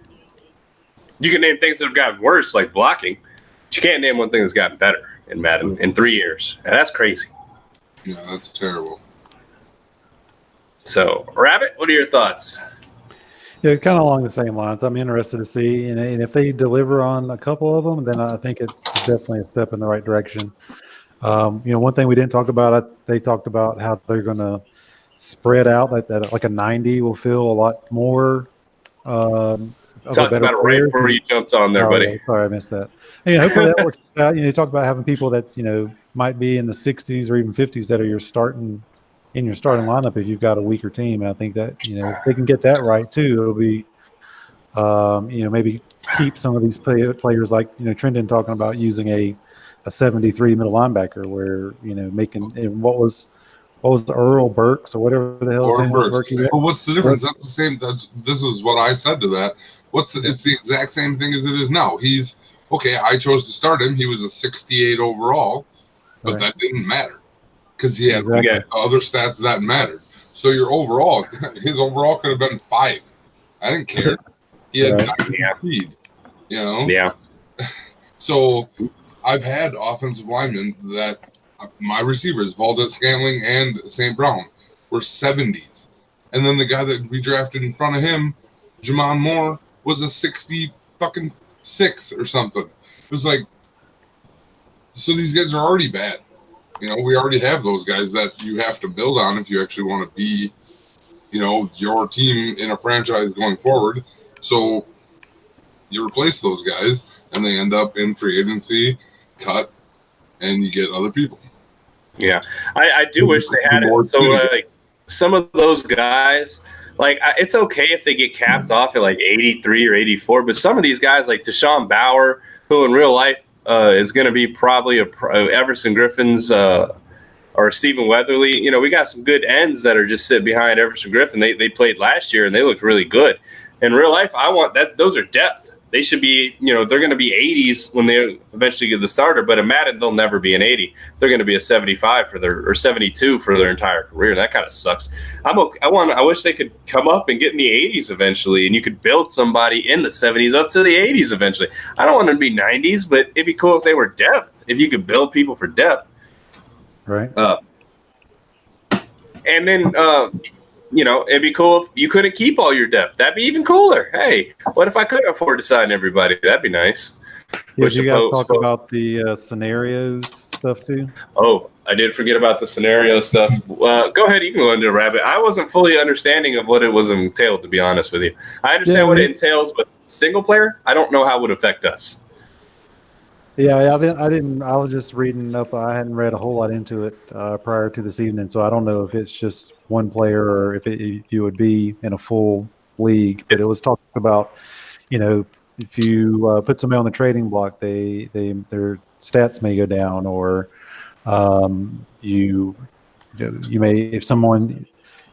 You can name things that have gotten worse, like blocking, but you can't name one thing that's gotten better in Madden in 3 years, and that's crazy. Yeah, that's terrible. So, Rabbit, what are your thoughts? Yeah, kind of along the same lines. I'm interested to see, and if they deliver on a couple of them, then I think it's definitely a step in the right direction. One thing we didn't talk about, they talked about how they're going to spread out like a 90 will feel a lot more. Talked about it right before you jumped on there, buddy. Sorry, I missed that. Hopefully that works out. You talk about having people that's might be in the 60s or even 50s that are your starting lineup if you've got a weaker team. And I think that if they can get that right too, it'll be maybe keep some of these players like Trendon talking about using a 73 middle linebacker where making what was what was it, Earl Burks or whatever the hell his name was? But what's the difference? That's the same. This is what I said to that. It's the exact same thing as it is now. He's okay. I chose to start him. He was a 68 overall, but that didn't matter because he had other stats that mattered. So your overall, his overall could have been 5. I didn't care. He had 90 speed. You know. Yeah. So I've had offensive linemen that my receivers, Valdez Scantling and St. Brown, were 70s. And then the guy that we drafted in front of him, Jamon Moore, was a 60 fucking 6 or something. It was like, so these guys are already bad. You know, we already have those guys that you have to build on if you actually want to be, you know, your team in a franchise going forward. So you replace those guys and they end up in free agency, cut, and you get other people. Yeah, I do wish they had it. So like some of those guys, like it's okay if they get capped off at like 83 or 84, but some of these guys like Deshaun Bauer, who in real life is going to be probably Everson Griffin's or Stephen Weatherly. You know, we got some good ends that are just sitting behind Everson Griffin. They played last year and they looked really good. In real life, those are depth. They should be, you know, they're going to be 80s when they eventually get the starter, but in Madden, they'll never be an 80. They're going to be a 75 or 72 for their entire career. That kind of sucks. I wish they could come up and get in the 80s eventually, and you could build somebody in the 70s up to the 80s eventually. I don't want them to be 90s, but it'd be cool if they were depth, if you could build people for depth. Right. And then, you know, it'd be cool if you couldn't keep all your depth. That'd be even cooler. Hey, what if I couldn't afford to sign everybody? That'd be nice. Yeah, did you guys talk about the scenarios stuff too? Oh, I did forget about the scenario stuff. Go ahead, you can go into Rabbit. I wasn't fully understanding of what it was entailed, to be honest with you. I understand what it entails, but single player, I don't know how it would affect us. Yeah, I didn't. I was just reading up. I hadn't read a whole lot into it prior to this evening, so I don't know if it's just one player or if you would be in a full league. But it was talking about, you know, if you put somebody on the trading block, their stats may go down, or you may, if someone,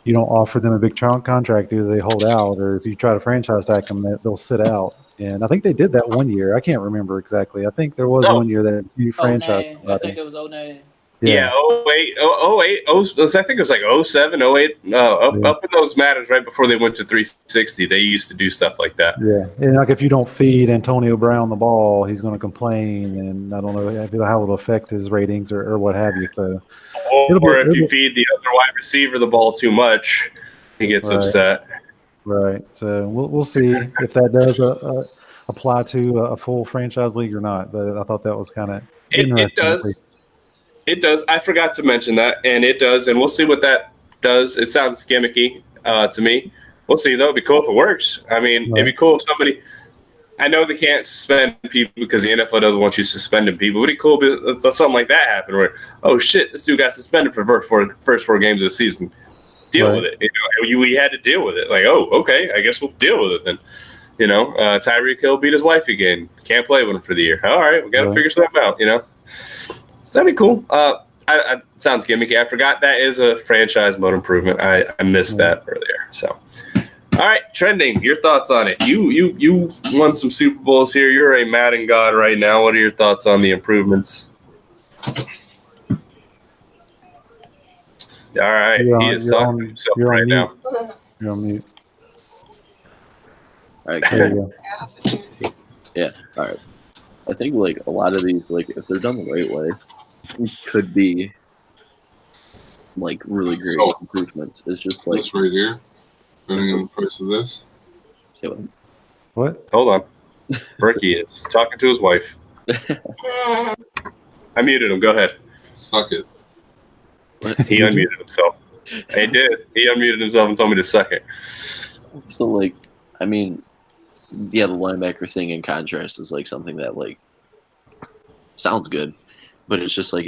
you don't offer them a big contract, either they hold out, or if you try to franchise tag them, they'll sit out. And I think they did that one year. I can't remember exactly. I think there was one year that you franchised somebody. I think it was 09. Yeah, 08, I think it was like 07, 08, up in those matters right before they went to 360. They used to do stuff like that. Yeah, and like if you don't feed Antonio Brown the ball, he's going to complain, and I don't know how it'll affect his ratings or what have you. So, or if you feed the other wide receiver the ball too much, he gets upset. Right. So we'll see if that does apply to a full franchise league or not. But I thought that was kind of it does. It does. I forgot to mention that, and it does. And we'll see what that does. It sounds gimmicky to me. We'll see, though. It'd be cool if it works. I mean, It'd be cool if somebody – I know they can't suspend people because the NFL doesn't want you suspending people. It'd be cool if something like that happened where, oh, shit, this dude got suspended for the first 4 games of the season. Deal with it. You know, we had to deal with it. Like, oh, okay, I guess we'll deal with it then. You know, Tyreek Hill beat his wife again. Can't play with him for the year. All right, we got to figure something out, you know. That'd be cool. It sounds gimmicky. I forgot that is a franchise mode improvement. I missed that earlier. So, all right, trending. Your thoughts on it? You won some Super Bowls here. You're a Madden god right now. What are your thoughts on the improvements? All right, he is talking to himself right now. You're on mute. All right, there you go. Yeah, all right. I think like a lot of these, like if they're done the right way, could be like really great improvements. It's just like this right here, depending on the price of this. What? Hold on, Berkey is talking to his wife. I muted him. Go ahead. Suck it. He unmuted himself. He did. He unmuted himself and told me to suck it. So, like, I mean, yeah, the linebacker thing in contrast is like something that like sounds good, but it's just like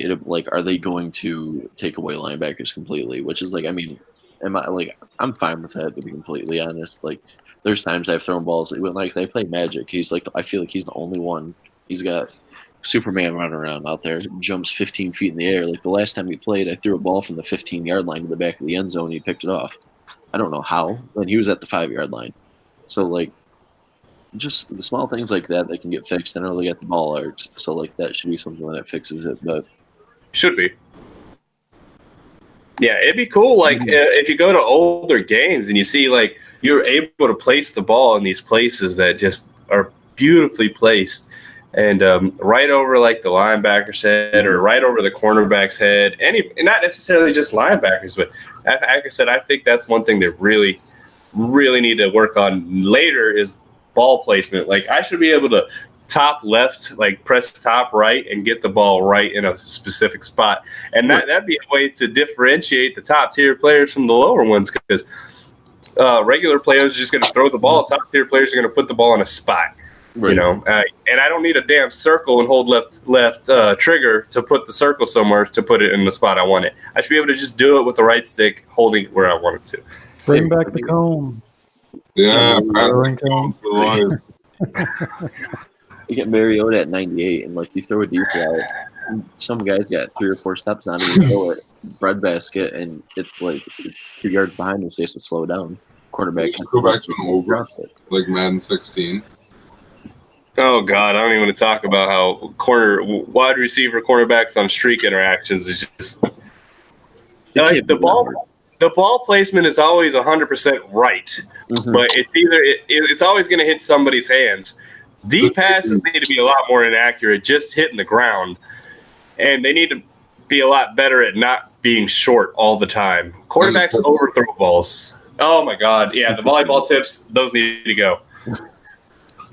are they going to take away linebackers completely? Which is like, I mean, I'm fine with that, to be completely honest. Like, there's times I've thrown balls when like they play Magic. He's like, I feel like he's the only one. He's got Superman running around out there, jumps 15 feet in the air. Like the last time we played, I threw a ball from the 15-yard line to the back of the end zone, and he picked it off. I don't know how, but he was at the 5-yard line. So, like, just the small things like that can get fixed. I know they got the ball arcs, so, like, that should be something that fixes it, but... Should be. Yeah, it'd be cool, like, if you go to older games and you see, like, you're able to place the ball in these places that just are beautifully placed, and right over, like, the linebacker's head or right over the cornerback's head, not necessarily just linebackers, but like I said, I think that's one thing that really, really need to work on later is ball placement. Like, I should be able to top left, like press top right and get the ball right in a specific spot. And that'd be a way to differentiate the top tier players from the lower ones, because regular players are just going to throw the ball. Top tier players are going to put the ball in a spot. Right. You know, and I don't need a damn circle and hold left trigger to put the circle somewhere to put it in the spot I want it. I should be able to just do it with the right stick, holding it where I want it to. Bring back the cone. Yeah, cone. You get Mariota at 98, and like you throw a deep route. Some guys got 3 or 4 steps on it, and throw it breadbasket, and it's like 2 yards behind him, so he has to slow down. Quarterback can go back to an over, like Madden 16. Oh God, I don't even want to talk about how wide receiver cornerbacks on streak interactions is just like the ball placement is always 100% right, but it's always going to hit somebody's hands. Deep passes need to be a lot more inaccurate, just hitting the ground, and they need to be a lot better at not being short all the time. Quarterbacks overthrow balls. Oh my God, yeah, the volleyball tips, those need to go.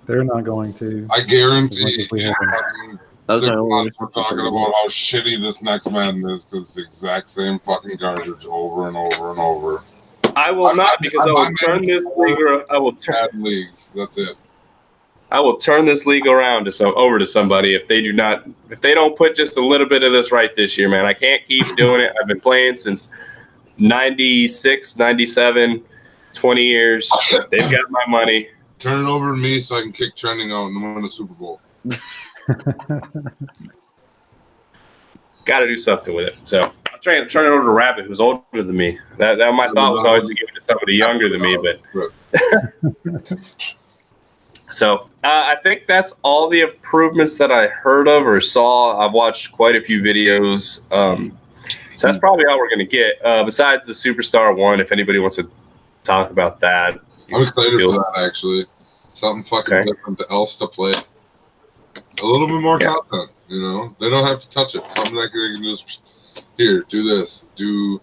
They're not going to. I guarantee. We're talking about how shitty this next Madden is, because it's the exact same fucking garbage over and over and over. I will not, because I will turn this league. I will turn leagues. That's it. I will turn this league around over to somebody if they don't put just a little bit of this right this year, man. I can't keep doing it. I've been playing since 96, 97, 20 years. They've got my money. Turn it over to me so I can kick trending out and win the Super Bowl. Got to do something with it. So I'm trying to turn it over to Rabbit, who's older than me. That my thought was always to give it to somebody younger than me, but. So I think that's all the improvements that I heard of or saw. I've watched quite a few videos. So that's probably all we're going to get. Besides the Superstar one, if anybody wants to talk about that. I'm excited for that, actually. Something fucking different else to play. A little bit more content, you know? They don't have to touch it. Something that they can just, here, do this. Be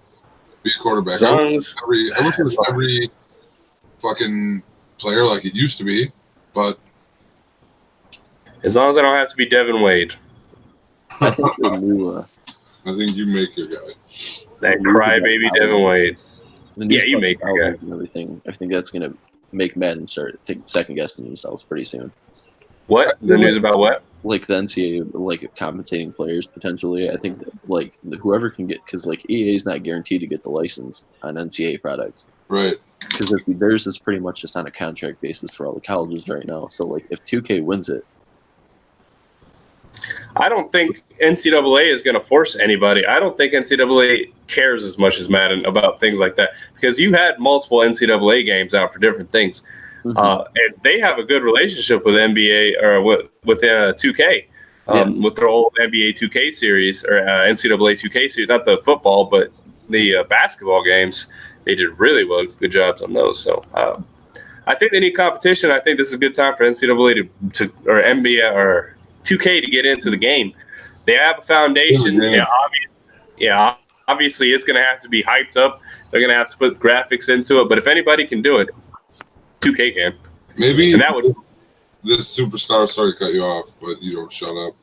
a quarterback. I wish it was every fucking player like it used to be, but... As long as I don't have to be Devin Wade. I think you make your guy. That crybaby Devin Wade. Yeah, you make your guy. And everything. I think that's going to make Madden start second guessing themselves pretty soon. What? The news about what? Like the NCAA, like compensating players potentially. I think that, like whoever can get, because like EA is not guaranteed to get the license on NCAA products. Right. Because theirs is pretty much just on a contract basis for all the colleges right now. So like if 2K wins it. I don't think NCAA is going to force anybody. I don't think NCAA cares as much as Madden about things like that, because you had multiple NCAA games out for different things. And they have a good relationship with NBA or with 2K, with their old NBA 2K series or NCAA 2K series, not the football, but the basketball games. They did really well, good jobs on those. So I think they need competition. I think this is a good time for NCAA to or NBA or 2K to get into the game. They have a foundation. Obviously it's going to have to be hyped up. They're going to have to put graphics into it. But if anybody can do it, 2K can. Maybe and that would. This Superstar. Sorry to cut you off, but you don't shut up.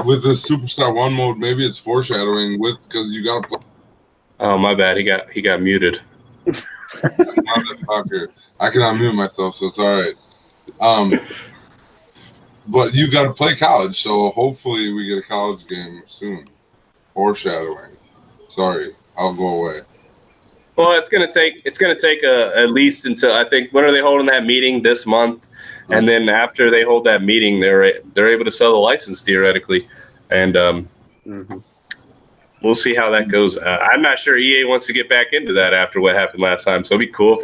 With the Superstar 1 mode, maybe it's foreshadowing because you got to play. Oh, my bad. He got muted. I can unmute myself, so it's all right. But you got to play college, so hopefully we get a college game soon. Foreshadowing. Sorry, I'll go away. Well, it's gonna take at least until I think when are they holding that meeting this month? And then after they hold that meeting, they're able to sell the license theoretically, and we'll see how that goes. I'm not sure EA wants to get back into that after what happened last time. So it'd be cool if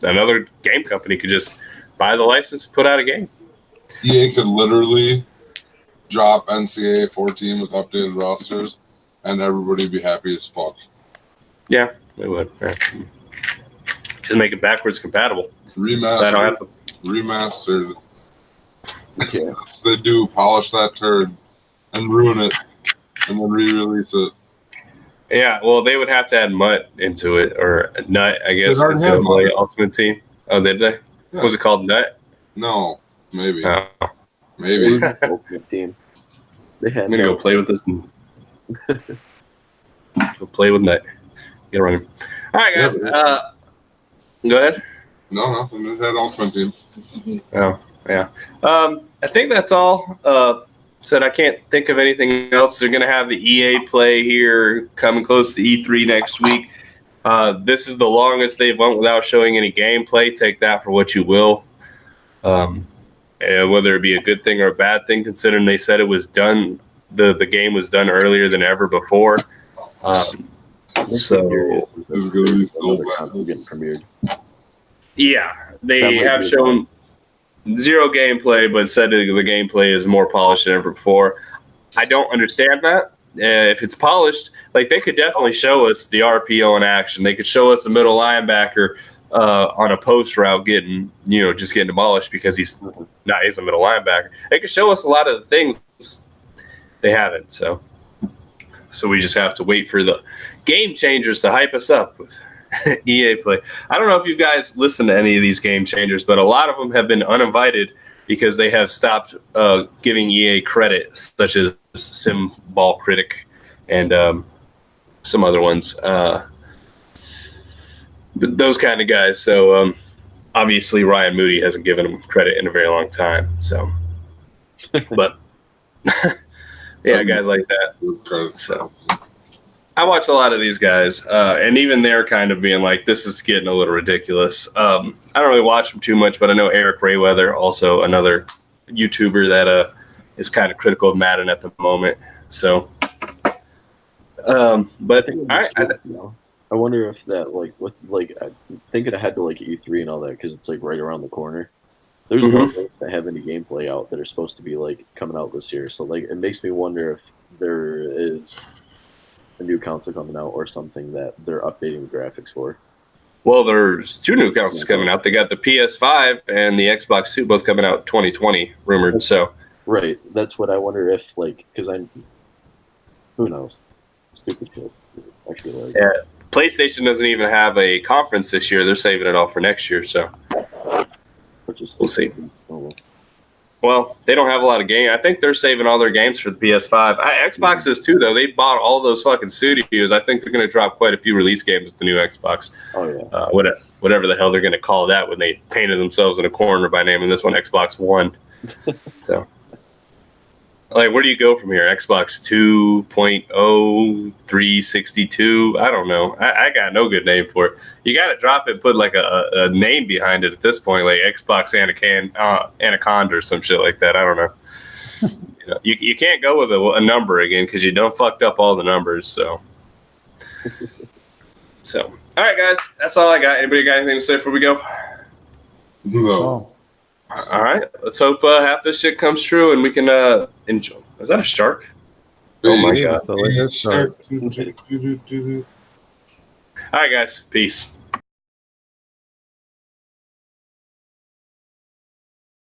another game company could just buy the license and put out a game. EA could literally drop NCAA 14 with updated rosters, and everybody would be happy as fuck. Yeah, they would. Yeah. Just make it backwards compatible. Remastered. So I don't have to. Remastered. Yeah. So they do polish that turd and ruin it, and then re-release it. Yeah, well, they would have to add Mutt into it, or Nut, I guess, already instead have of Mutt. the Ultimate Team. Oh, did they? Yeah. What was it called? Nut? No, maybe. Oh. Maybe. Ultimate Team. They had I'm going to go play with this and go play with Nut. Get running. All right, guys. Go ahead. No, nothing. They had Ultimate Team. Oh, yeah. I think that's all. Said I can't think of anything else. They're going to have the EA Play here coming close to E3 next week. This is the longest they've went without showing any gameplay. Take that for what you will. And whether it be a good thing or a bad thing, considering they said it was done, the game was done earlier than ever before. So It's going to be so another bad. console getting premiered. yeah, That they might have be shown zero gameplay, but said the gameplay is more polished than ever before. I don't understand that. If it's polished, like they could definitely show us the RPO in action. They could show us a middle linebacker on a post route getting demolished because he's a middle linebacker. They could show us a lot of the things they haven't. So we just have to wait for the game changers to hype us up with EA Play. I don't know if you guys listen to any of these game changers, but a lot of them have been uninvited because they have stopped giving EA credit, such as Simball Critic and some other ones. Those kind of guys. So obviously Ryan Moody hasn't given them credit in a very long time. So, but yeah, guys like that. So I watch a lot of these guys, and even they're kind of being like, this is getting a little ridiculous. I don't really watch them too much, but I know Eric Rayweather, also another YouTuber that is kind of critical of Madden at the moment. So, but I wonder if that thinking ahead to E3 and all that, because it's right around the corner. There's no games that have any gameplay out that are supposed to be coming out this year. So it makes me wonder if there is a new console coming out or something that they're updating the graphics for. Well, there's two new consoles coming out. They got the PS5 and the Xbox 2 both coming out 2020, rumored. So right, that's what I wonder if because who knows, stupid shit. I feel like PlayStation doesn't even have a conference this year. They're saving it all for next year. So we'll see. Well, they don't have a lot of games. I think they're saving all their games for the PS5. Xbox is too, though. They bought all those fucking studios. I think they're going to drop quite a few release games with the new Xbox. Oh, yeah. Whatever the hell they're going to call that when they painted themselves in a corner by naming this one Xbox One. So, where do you go from here? Xbox 2.0, 362? I don't know. I got no good name for it. You got to drop it and put a name behind it at this point, like Xbox Anaconda or some shit like that. I don't know. You can't go with a number again because you done fucked up all the numbers. So, all right, guys, that's all I got. Anybody got anything to say before we go? No. All right, let's hope half this shit comes true and we can enjoy. Is that a shark? Oh my god! It's a shark. All right, guys, peace.